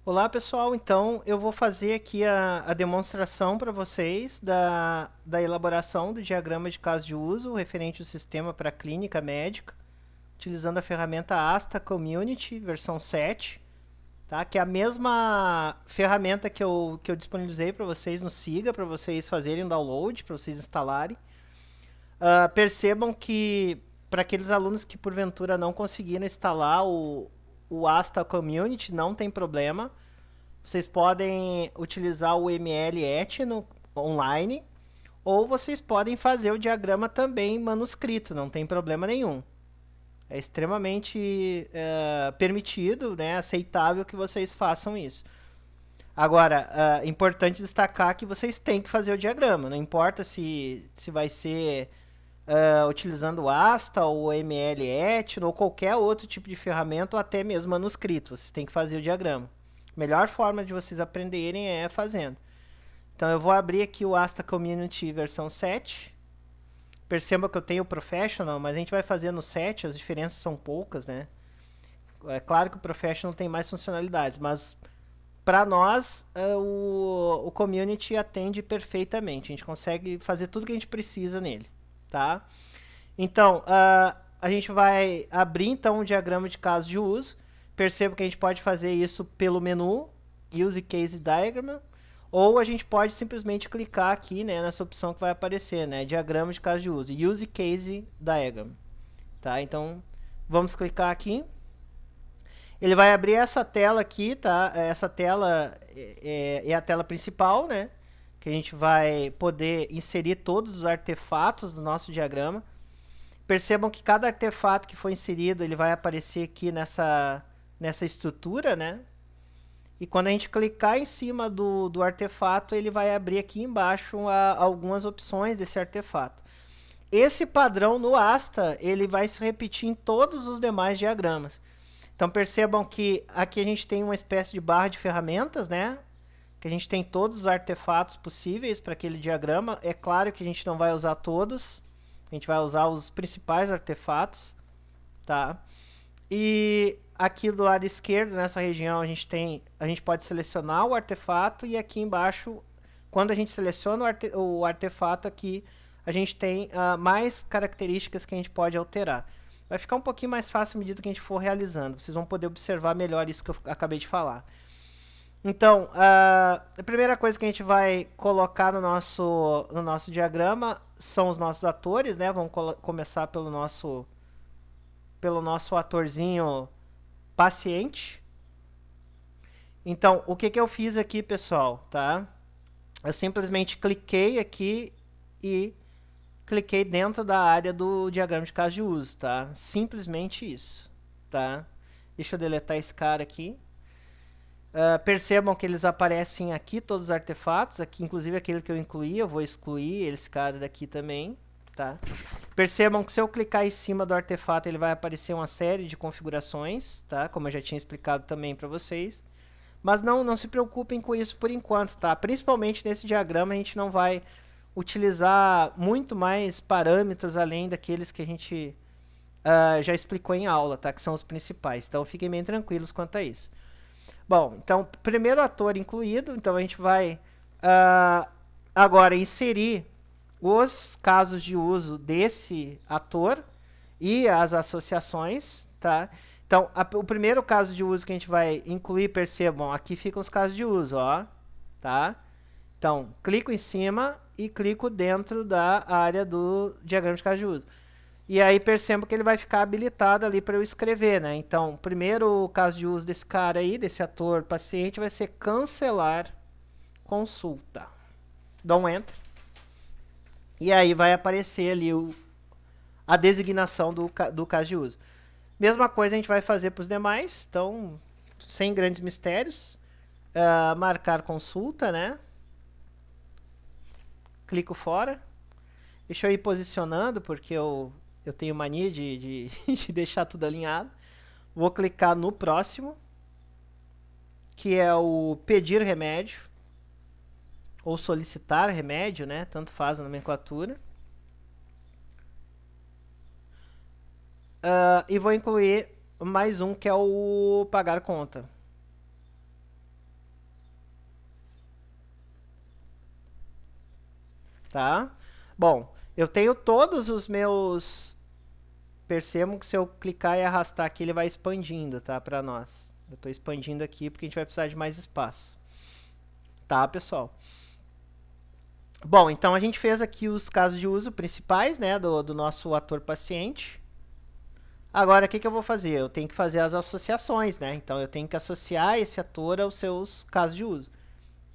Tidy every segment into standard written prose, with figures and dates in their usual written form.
Olá pessoal, então eu vou fazer aqui a demonstração para vocês da elaboração do diagrama de caso de uso referente ao sistema para clínica médica, utilizando a ferramenta Asta Community versão 7, tá? Que é a mesma ferramenta que eu disponibilizei para vocês no Siga, para vocês fazerem o download, para vocês instalarem. Percebam que para aqueles alunos que porventura não conseguiram instalar o Asta Community, não tem problema. Vocês podem utilizar o ML Etno online, ou vocês podem fazer o diagrama também manuscrito, não tem problema nenhum. É extremamente permitido, né, aceitável que vocês façam isso. Agora, é importante destacar que vocês têm que fazer o diagrama, não importa se vai ser utilizando o Asta ou o ML Etno ou qualquer outro tipo de ferramenta ou até mesmo manuscrito, vocês têm que fazer o diagrama. A melhor forma de vocês aprenderem é fazendo. Então eu vou abrir aqui o Asta Community versão 7. Perceba que eu tenho o Professional, mas a gente vai fazer no 7, as diferenças são poucas, né? É claro que o Professional tem mais funcionalidades, mas para nós o Community atende perfeitamente. A gente consegue fazer tudo que a gente precisa nele, tá? Então, a gente vai abrir então um diagrama de caso de uso. Perceba que a gente pode fazer isso pelo menu Use Case Diagram, ou a gente pode simplesmente clicar aqui, né, nessa opção que vai aparecer, né, diagrama de caso de uso, Use Case Diagram, tá? Então, vamos clicar aqui. Ele vai abrir essa tela aqui, tá? Essa tela é a tela principal, né? Que a gente vai poder inserir todos os artefatos do nosso diagrama. Percebam que cada artefato que foi inserido, ele vai aparecer aqui nessa estrutura, né? E quando a gente clicar em cima do artefato, ele vai abrir aqui embaixo algumas opções desse artefato. Esse padrão no Asta, ele vai se repetir em todos os demais diagramas. Então percebam que aqui a gente tem uma espécie de barra de ferramentas, né? Que a gente tem todos os artefatos possíveis para aquele diagrama. É claro que a gente não vai usar todos, a gente vai usar os principais artefatos, tá? E aqui do lado esquerdo, nessa região, a gente pode selecionar o artefato e aqui embaixo, quando a gente seleciona o artefato aqui, a gente tem mais características que a gente pode alterar. Vai ficar um pouquinho mais fácil à medida que a gente for realizando. Vocês vão poder observar melhor isso que eu acabei de falar. Então, a primeira coisa que a gente vai colocar no nosso diagrama são os nossos atores, né? Vamos começar pelo nosso atorzinho paciente. Então, o que eu fiz aqui, pessoal, tá? Eu simplesmente cliquei aqui e cliquei dentro da área do diagrama de caso de uso, tá? Simplesmente isso, tá? Deixa eu deletar esse cara aqui. Percebam que eles aparecem aqui, todos os artefatos, aqui inclusive aquele que eu incluí, eu vou excluir esse cara daqui também, tá? Percebam que se eu clicar em cima do artefato, ele vai aparecer uma série de configurações, tá? Como eu já tinha explicado também para vocês. Mas não se preocupem com isso por enquanto, tá? Principalmente nesse diagrama a gente não vai utilizar muito mais parâmetros além daqueles que a gente já explicou em aula, tá? Que são os principais. Então fiquem bem tranquilos quanto a isso. Bom, então primeiro ator incluído, então a gente vai agora inserir os casos de uso desse ator e as associações, tá? Então, o primeiro caso de uso que a gente vai incluir, percebam, aqui ficam os casos de uso, ó, tá? Então, clico em cima e clico dentro da área do diagrama de caso de uso. E aí percebo que ele vai ficar habilitado ali para eu escrever, né? Então, primeiro caso de uso desse cara aí, desse ator paciente, vai ser cancelar consulta. Dou um Enter. E aí vai aparecer ali a designação do caso de uso. Mesma coisa a gente vai fazer para os demais, então, sem grandes mistérios. Marcar consulta, né? Clico fora. Deixa eu ir posicionando, porque eu tenho mania de deixar tudo alinhado. Vou clicar no próximo, que é o pedir remédio, ou solicitar remédio, né? Tanto faz a nomenclatura. E vou incluir mais um, que é o pagar conta. tá? Bom, eu tenho todos os meus... Percebam que se eu clicar e arrastar aqui, ele vai expandindo, tá? Para nós. Eu estou expandindo aqui porque a gente vai precisar de mais espaço. Tá, pessoal? Bom, então a gente fez aqui os casos de uso principais, né, do nosso ator paciente. Agora, o que eu vou fazer? Eu tenho que fazer as associações, né? Então, eu tenho que associar esse ator aos seus casos de uso,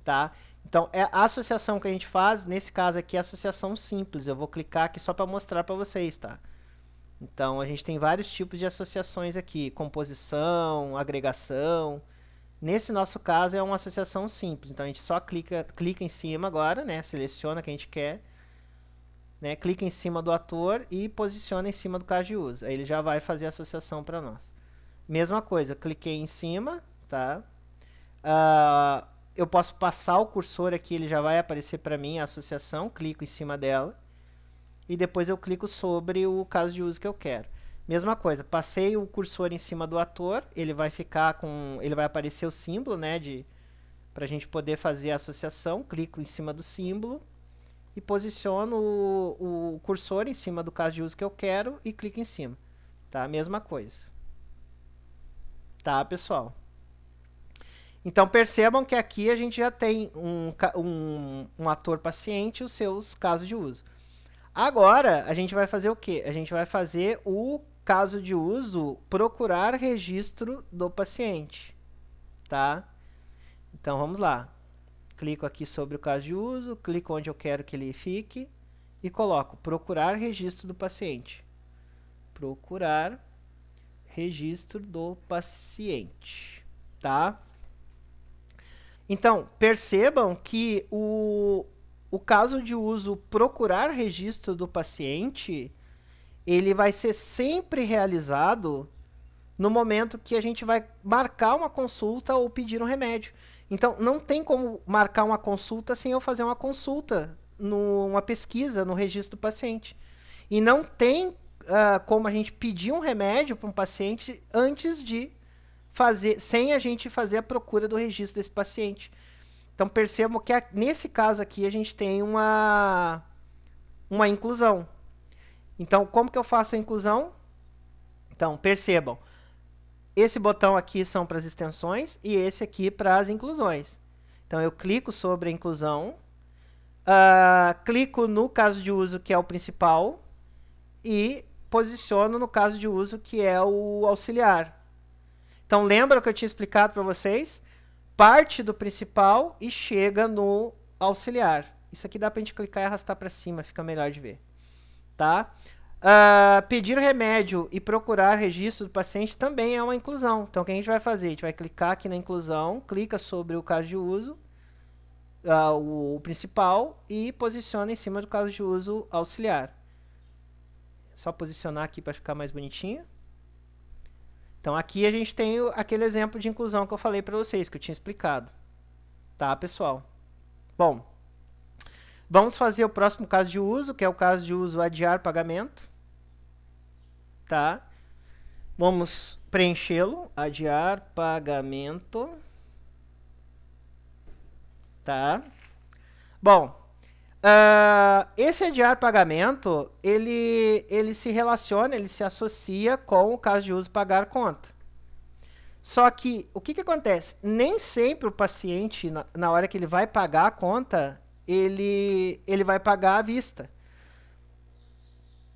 tá? Então, a associação que a gente faz, nesse caso aqui, é associação simples. Eu vou clicar aqui só para mostrar para vocês, tá? Então, a gente tem vários tipos de associações aqui. Composição, agregação. Nesse nosso caso, é uma associação simples. Então, a gente só clica em cima agora, né? Seleciona o que a gente quer. Né? Clica em cima do ator e posiciona em cima do caso de uso. Aí ele já vai fazer a associação para nós. Mesma coisa, cliquei em cima, tá? Eu posso passar o cursor aqui, ele já vai aparecer para mim a associação, clico em cima dela e depois eu clico sobre o caso de uso que eu quero. Mesma coisa, passei o cursor em cima do ator, ele vai ficar com, ele vai aparecer o símbolo, né, para a gente poder fazer a associação. Clico em cima do símbolo e posiciono o cursor em cima do caso de uso que eu quero e clico em cima, tá? Mesma coisa. Tá, pessoal? Então, percebam que aqui a gente já tem um ator paciente e os seus casos de uso. Agora, a gente vai fazer o quê? A gente vai fazer o caso de uso procurar registro do paciente, tá? Então, vamos lá. Clico aqui sobre o caso de uso, clico onde eu quero que ele fique e coloco procurar registro do paciente. Procurar registro do paciente, tá? Então, percebam que o caso de uso procurar registro do paciente, ele vai ser sempre realizado no momento que a gente vai marcar uma consulta ou pedir um remédio. Então, não tem como marcar uma consulta sem eu fazer uma consulta, uma pesquisa no registro do paciente. E não tem como a gente pedir um remédio para um paciente antes de fazer, sem a gente fazer a procura do registro desse paciente. Então, percebam que nesse caso aqui a gente tem uma inclusão. Então, como que eu faço a inclusão? Então, percebam. Esse botão aqui são para as extensões e esse aqui para as inclusões. Então, eu clico sobre a inclusão, clico no caso de uso que é o principal e posiciono no caso de uso que é o auxiliar. Então, lembra que eu tinha explicado para vocês? Parte do principal e chega no auxiliar. Isso aqui dá para a gente clicar e arrastar para cima, fica melhor de ver. Tá? Pedir remédio e procurar registro do paciente também é uma inclusão. Então, o que a gente vai fazer? A gente vai clicar aqui na inclusão, clica sobre o caso de uso, o principal, e posiciona em cima do caso de uso auxiliar. Só posicionar aqui para ficar mais bonitinho. Então, aqui a gente tem aquele exemplo de inclusão que eu falei para vocês, que eu tinha explicado. Tá, pessoal? Bom, vamos fazer o próximo caso de uso, que é o caso de uso adiar pagamento. Tá? Vamos preenchê-lo. Adiar pagamento. Tá? Bom, esse adiar pagamento, ele se relaciona, ele se associa com o caso de uso pagar conta. Só que, o que acontece? Nem sempre o paciente, na hora que ele vai pagar a conta, ele vai pagar à vista.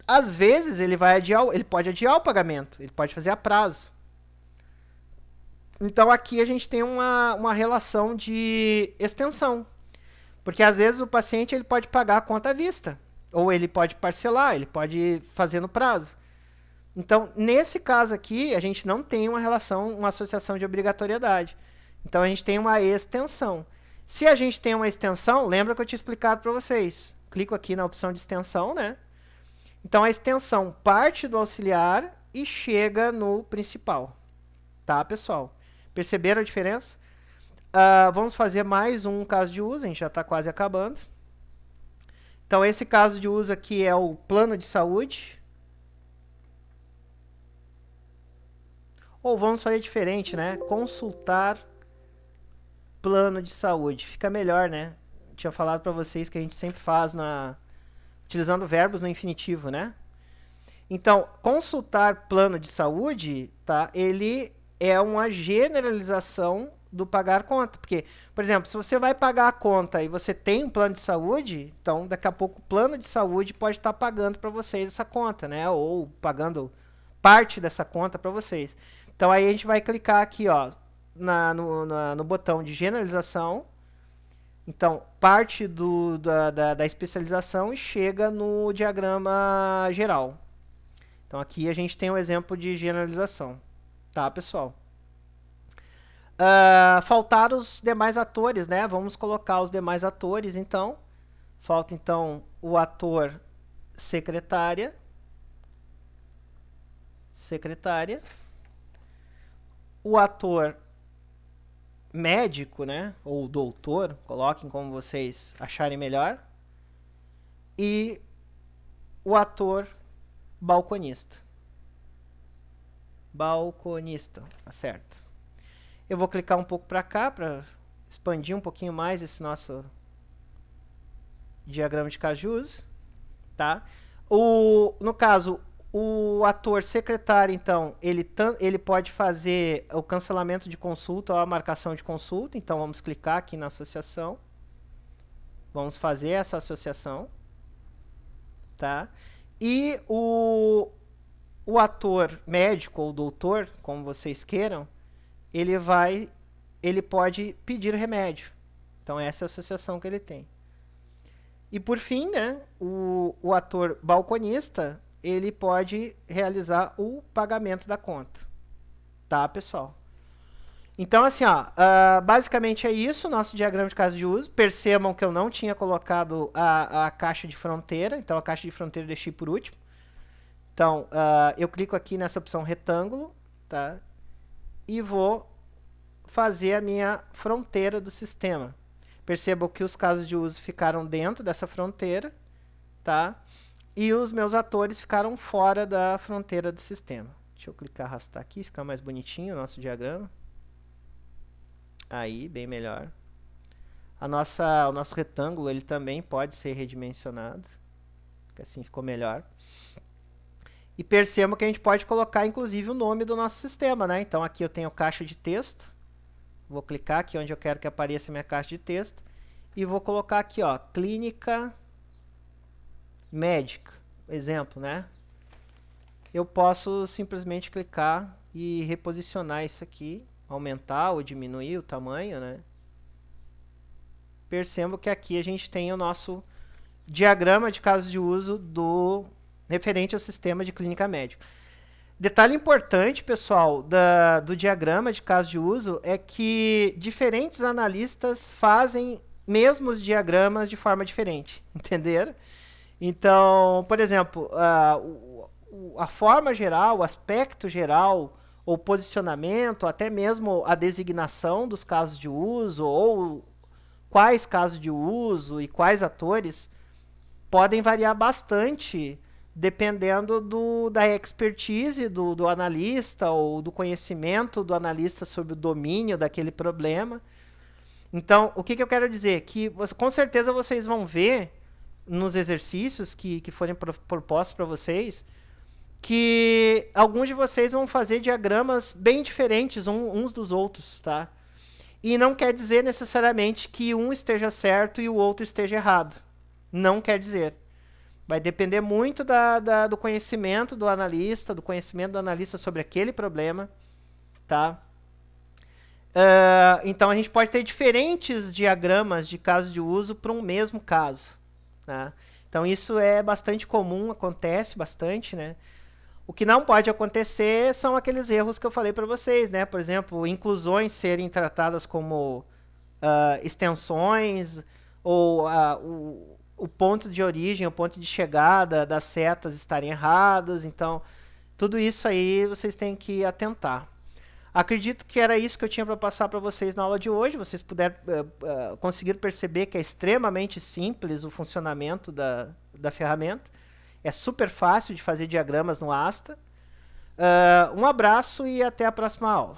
Às vezes, ele pode adiar o pagamento, ele pode fazer a prazo. Então, aqui a gente tem uma relação de extensão. Porque às vezes o paciente ele pode pagar a conta à vista, ou ele pode parcelar, ele pode fazer no prazo. Então, nesse caso aqui, a gente não tem uma relação, uma associação de obrigatoriedade. Então, a gente tem uma extensão. Se a gente tem uma extensão, lembra que eu tinha explicado para vocês. Clico aqui na opção de extensão, né? Então, a extensão parte do auxiliar e chega no principal. Tá, pessoal? Perceberam a diferença? Vamos fazer mais um caso de uso, a gente já está quase acabando. Então, esse caso de uso aqui é o plano de saúde. Ou vamos fazer diferente, né? Consultar plano de saúde. Fica melhor, né? tinha falado para vocês que a gente sempre faz utilizando verbos no infinitivo, né? Então, consultar plano de saúde, tá? Ele é uma generalização do pagar conta. Porque, por exemplo, se você vai pagar a conta e você tem um plano de saúde, então daqui a pouco o plano de saúde pode estar pagando para vocês essa conta, né? Ou pagando parte dessa conta para vocês. Então aí a gente vai clicar aqui, ó, no botão de generalização. Então, parte da especialização e chega no diagrama geral. Então aqui a gente tem um exemplo de generalização. Tá, pessoal? Faltaram os demais atores, né? Vamos colocar os demais atores, então. Falta, então, o ator secretária. O ator médico, né? Ou doutor, coloquem como vocês acharem melhor. E o ator balconista. Tá certo. Eu vou clicar um pouco para cá para expandir um pouquinho mais esse nosso diagrama de caso de uso, tá? No caso, o ator secretário, então, ele pode fazer o cancelamento de consulta ou a marcação de consulta. Então, vamos clicar aqui na associação. Vamos fazer essa associação, tá? E o ator médico ou doutor, como vocês queiram, ele pode pedir remédio. Então essa é a associação que ele tem. E por fim, né, o ator balconista, ele pode realizar o pagamento da conta. Tá, pessoal? Então, assim, ó, basicamente é isso, nosso diagrama de caso de uso. Percebam que eu não tinha colocado a caixa de fronteira, então a caixa de fronteira eu deixei por último. Então, eu clico aqui nessa opção retângulo, tá? E vou fazer a minha fronteira do sistema. Percebam que os casos de uso ficaram dentro dessa fronteira, tá? E os meus atores ficaram fora da fronteira do sistema. Deixa eu clicar, arrastar aqui, ficar mais bonitinho o nosso diagrama. Aí, bem melhor. O nosso retângulo, ele também pode ser redimensionado, que assim ficou melhor. E percebam que a gente pode colocar, inclusive, o nome do nosso sistema, né? Então, aqui eu tenho caixa de texto. Vou clicar aqui onde eu quero que apareça a minha caixa de texto. E vou colocar aqui, ó, clínica médica. Exemplo, né? Eu posso simplesmente clicar e reposicionar isso aqui. Aumentar ou diminuir o tamanho, né? Percebam que aqui a gente tem o nosso diagrama de casos de uso referente ao sistema de clínica médica. Detalhe importante, pessoal, do diagrama de caso de uso é que diferentes analistas fazem mesmos diagramas de forma diferente, entenderam? Então, por exemplo, a forma geral, o aspecto geral, ou posicionamento, até mesmo a designação dos casos de uso, ou quais casos de uso e quais atores, podem variar bastante dependendo da expertise do analista ou do conhecimento do analista sobre o domínio daquele problema. Então, o que eu quero dizer? Que com certeza vocês vão ver nos exercícios que forem propostos para vocês que alguns de vocês vão fazer diagramas bem diferentes uns dos outros, tá? E não quer dizer necessariamente que um esteja certo e o outro esteja errado. Não quer dizer. Vai depender muito do conhecimento do analista sobre aquele problema, tá? Então, a gente pode ter diferentes diagramas de caso de uso para um mesmo caso, tá? Então, isso é bastante comum, acontece bastante, né? O que não pode acontecer são aqueles erros que eu falei para vocês, né? Por exemplo, inclusões serem tratadas como extensões, ou o ponto de origem, o ponto de chegada das setas estarem erradas. Então, tudo isso aí vocês têm que atentar. Acredito que era isso que eu tinha para passar para vocês na aula de hoje. Vocês conseguiram perceber que é extremamente simples o funcionamento da ferramenta. É super fácil de fazer diagramas no Asta. Um abraço e até a próxima aula.